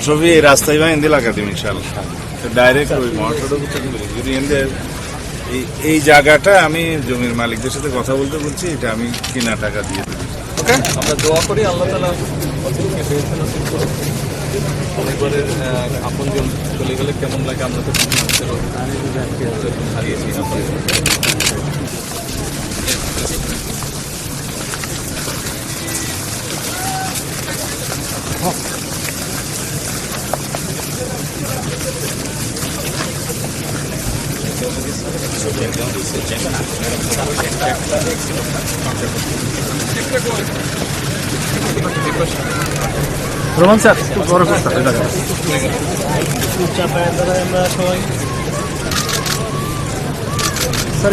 সবই এই রাস্তায় বা হিন্দি লাগাতে ইনশাল্লাহ ডাইরেক্ট ওই মহাসড়ক যদি এই জায়গাটা আমি জমির মালিকদের সাথে কথা বলতে বলছি, এটা আমি কিনা টাকা দিয়ে দেবো। ওকে, আমরা দোয়া করি আল্লাহ তাআলা অনেকবারের আপনজন চলে গেলে কেমন লাগে, আমরা তো হারিয়েছি। রোমান স্যার একটু বড় কথা আমরা সবাই স্যার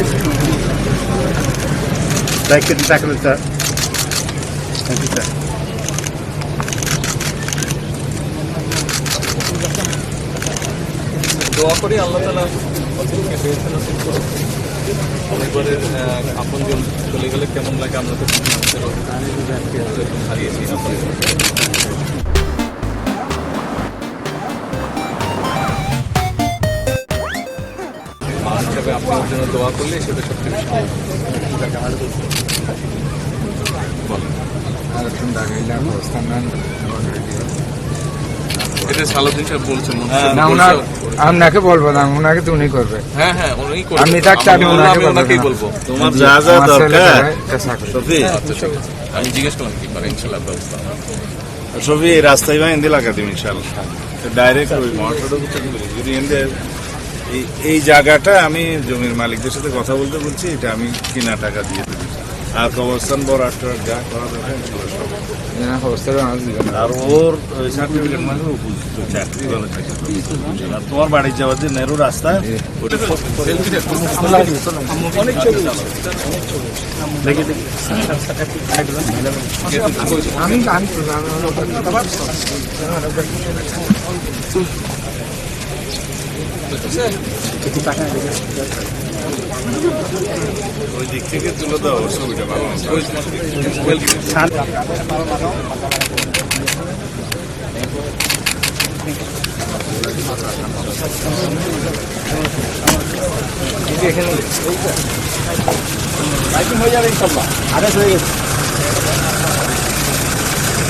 দায়িত্ব দিতে থাকবেন স্যার। Thank you sir. দোয়া করি আল্লাহ তাআলা অনেকবারের আপনজন চলে গেলে কেমন লাগে, আমরা তো হারিয়েছি। মা হিসাবে আপনার জন্য দোয়া করলে সেটা সবচেয়ে এটা সালাউদ্দিন সাহেব বলছেন আপনাকে বলবো না, ওনাকে তো উনি করবে। হ্যাঁ হ্যাঁ, উনি করবেন। আমি থাকতে আমি ওনাকেই বলবো। তোমার যা যা দরকার সফি, আমি জিজ্ঞেস করলাম কি পারে ইনশাআল্লাহ ব্যবস্থা। সবই এই রাস্তায় বা হিন্দি লাগাতে ইনশাল্লাহ ডাইরেক্ট ওই মহাসড়ক যদি এই জায়গাটা আমি জমির মালিকদের সাথে কথা বলতে বলছি, এটা আমি কিনা টাকা দিয়ে দেবো। আর কবরস্থান বড় আটটার যা করা দরকার আর ওর সার্টিফিকেট মানে উপযুক্ত চাকরি ভালো থাকে। আর তোমার বাড়ি যাওয়ার যে নেরু রাস্তা ওই দিক থেকে তুলে দাও, অসুবিধা ভালো হয়ে যাবে ইনশাল্লাহ। আদেশ হয়ে গেছে।